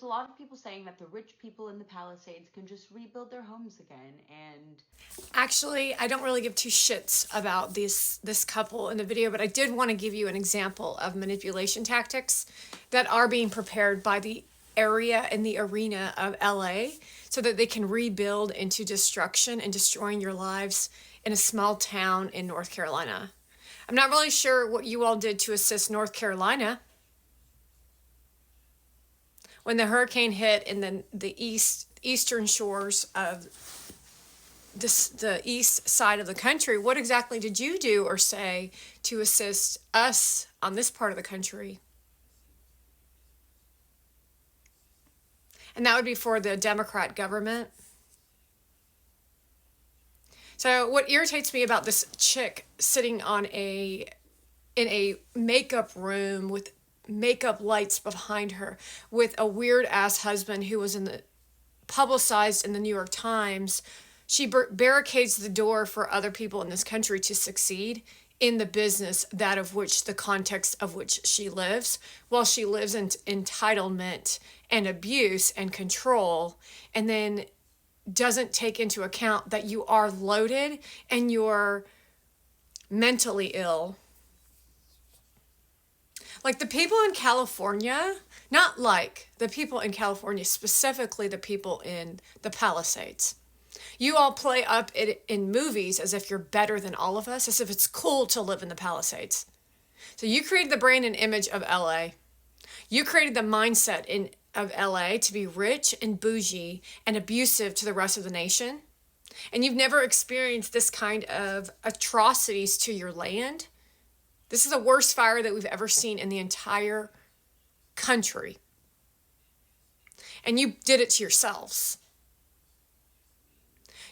a lot of people saying that the rich people in the Palisades can just rebuild their homes again. And Actually, I don't really give two shits about this couple in the video, but I did want to give you an example of manipulation tactics that are being prepared by the area and the arena of LA so that they can rebuild into destruction and destroying your lives in a small town in North Carolina. I'm not really sure what you all did to assist North Carolina when the hurricane hit in the eastern shores of the east side of the country. What exactly did you do or say to assist us on this part of the country? And that would be for the Democrat government. So what irritates me about this chick sitting in a makeup room with makeup lights behind her with a weird ass husband who was publicized in the New York Times. She barricades the door for other people in this country to succeed in the business, that of which the context of which she lives, while she lives in entitlement and abuse and control, and then doesn't take into account that you are loaded and you're mentally ill. Like the people in California, not like the people in California, specifically the people in the Palisades. You all play up it in movies as if you're better than all of us, as if it's cool to live in the Palisades. So you created the brand and image of LA. You created the mindset of LA to be rich and bougie and abusive to the rest of the nation. And you've never experienced this kind of atrocities to your land. This is the worst fire that we've ever seen in the entire country. And you did it to yourselves.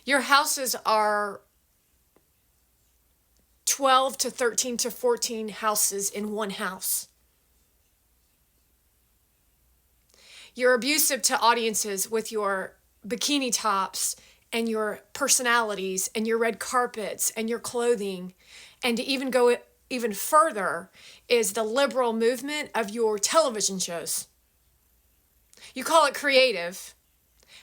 Your houses are 12 to 13 to 14 houses in one house. You're abusive to audiences with your bikini tops and your personalities and your red carpets and your clothing. And to even go even further is the liberal movement of your television shows. You call it creative.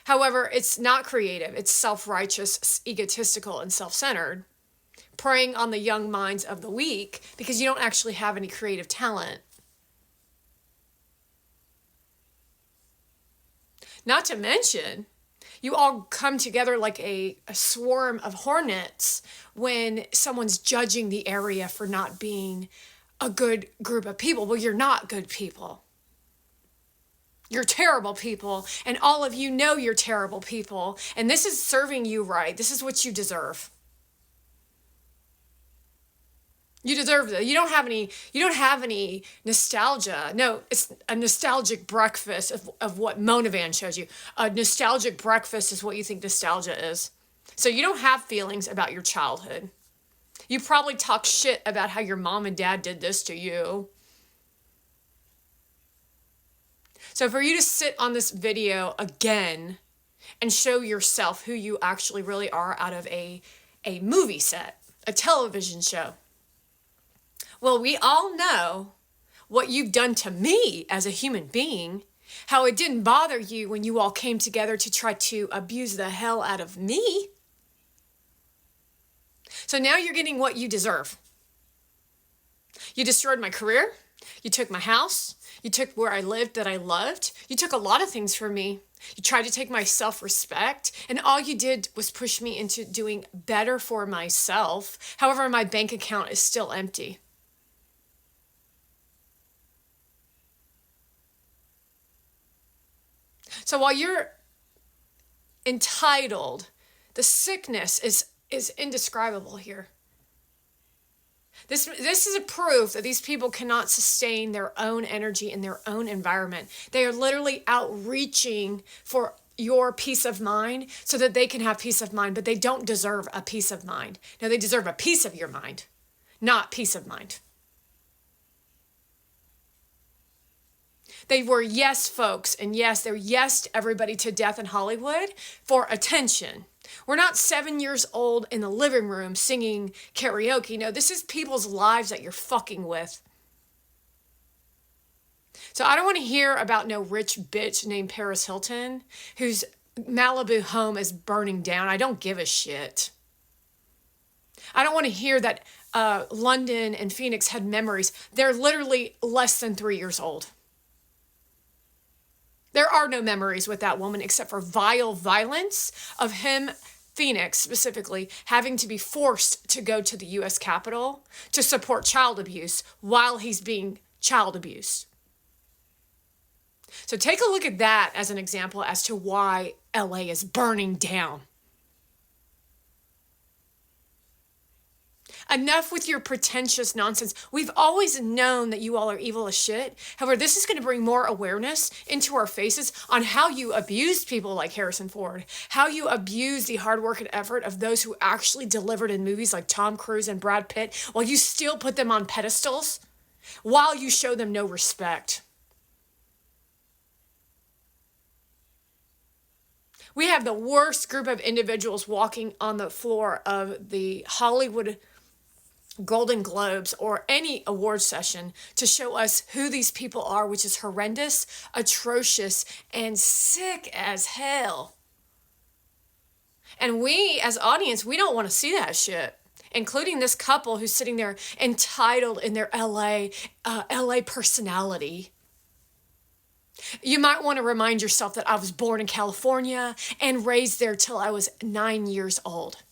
However, it's not creative. It's self-righteous, egotistical, and self-centered, preying on the young minds of the weak because you don't actually have any creative talent. Not to mention, you all come together like a swarm of hornets when someone's judging the area for not being a good group of people. Well, you're not good people. You're terrible people, and all of you know you're terrible people, and this is serving you right. This is what you deserve. You deserve it. You don't have any nostalgia. No, it's a nostalgic breakfast of what Monavan shows you. A nostalgic breakfast is what you think nostalgia is. So you don't have feelings about your childhood. You probably talk shit about how your mom and dad did this to you. So for you to sit on this video again and show yourself who you actually really are out of a movie set, a television show. Well, we all know what you've done to me as a human being, how it didn't bother you when you all came together to try to abuse the hell out of me. So now you're getting what you deserve. You destroyed my career. You took my house. You took where I lived that I loved. You took a lot of things from me. You tried to take my self-respect, and all you did was push me into doing better for myself. However, my bank account is still empty. So while you're entitled, the sickness is indescribable here. This is a proof that these people cannot sustain their own energy in their own environment. They are literally outreaching for your peace of mind so that they can have peace of mind, but they don't deserve a peace of mind. No, they deserve a piece of your mind, not peace of mind. They were yes folks, and yes, they're yes everybody to death in Hollywood for attention. We're not 7 years old in the living room singing karaoke. No, this is people's lives that you're fucking with. So I don't want to hear about no rich bitch named Paris Hilton whose Malibu home is burning down. I don't give a shit. I don't want to hear that London and Phoenix had memories. They're literally less than 3 years old. There are no memories with that woman except for vile violence of him, Phoenix specifically, having to be forced to go to the U.S. Capitol to support child abuse while he's being child abused. So take a look at that as an example as to why LA is burning down. Enough with your pretentious nonsense. We've always known that you all are evil as shit. However, this is going to bring more awareness into our faces on how you abused people like Harrison Ford, how you abused the hard work and effort of those who actually delivered in movies like Tom Cruise and Brad Pitt, while you still put them on pedestals, while you show them no respect. We have the worst group of individuals walking on the floor of the Hollywood Golden Globes or any award session to show us who these people are, which is horrendous, atrocious, and sick as hell. And we, as audience, we don't want to see that shit, including this couple who's sitting there entitled in their LA personality. You might want to remind yourself that I was born in California and raised there till I was 9 years old.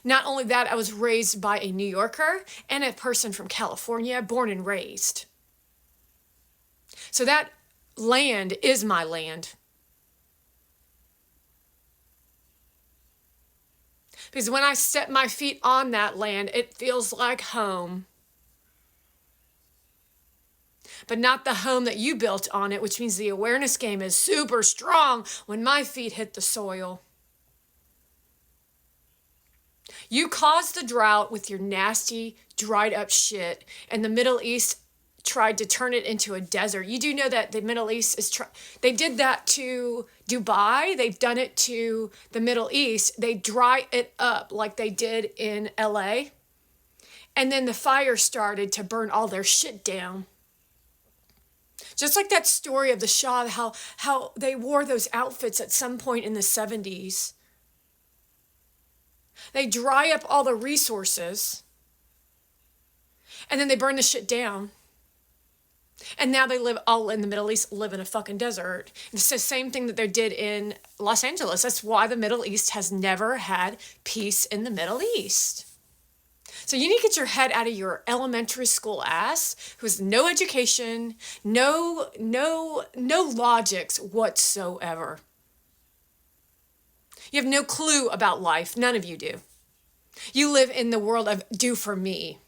Not only that, I was raised by a New Yorker and a person from California, born and raised. So that land is my land. Because when I step my feet on that land, it feels like home. But not the home that you built on it, which means the awareness game is super strong when my feet hit the soil. You caused the drought with your nasty, dried up shit, and the Middle East tried to turn it into a desert. You do know that the Middle East is they did that to Dubai. They've done it to the Middle East. They dry it up like they did in LA. And then the fire started to burn all their shit down. Just like that story of the Shah, how they wore those outfits at some point in the 70s. They dry up all the resources, and then they burn the shit down. And now they live all in the Middle East, live in a fucking desert. It's the same thing that they did in Los Angeles. That's why the Middle East has never had peace in the Middle East. So you need to get your head out of your elementary school ass, who has no education, no logics whatsoever. You have no clue about life. None of you do. You live in the world of do for me.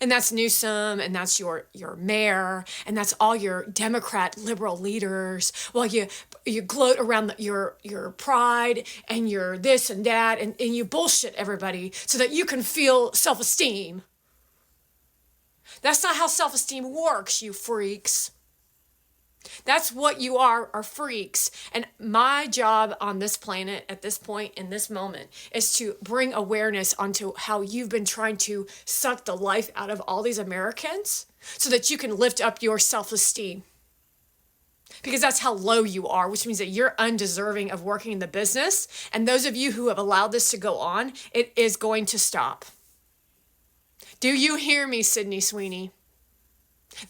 And that's Newsom, and that's your mayor, and that's all your Democrat liberal leaders. While you gloat around your pride and your this and that, and you bullshit everybody so that you can feel self-esteem. That's not how self-esteem works, you freaks. That's what you are freaks. And my job on this planet at this point in this moment is to bring awareness onto how you've been trying to suck the life out of all these Americans so that you can lift up your self-esteem. Because that's how low you are, which means that you're undeserving of working in the business. And those of you who have allowed this to go on, it is going to stop. Do you hear me, Sydney Sweeney?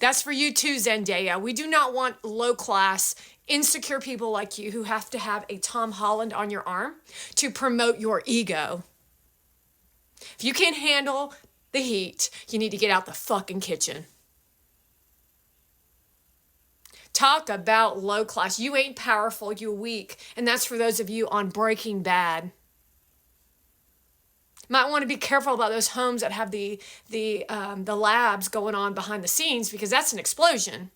That's for you too, Zendaya. We do not want low-class, insecure people like you who have to have a Tom Holland on your arm to promote your ego. If you can't handle the heat, you need to get out the fucking kitchen. Talk about low-class. You ain't powerful, you weak. And that's for those of you on Breaking Bad. Might want to be careful about those homes that have the labs going on behind the scenes, because that's an explosion.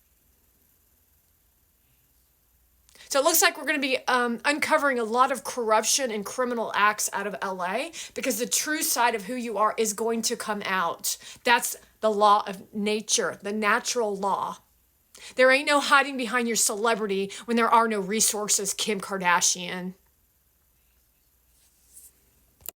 So it looks like we're going to be uncovering a lot of corruption and criminal acts out of LA, because the true side of who you are is going to come out. That's the law of nature, the natural law. There ain't no hiding behind your celebrity when there are no resources, Kim Kardashian.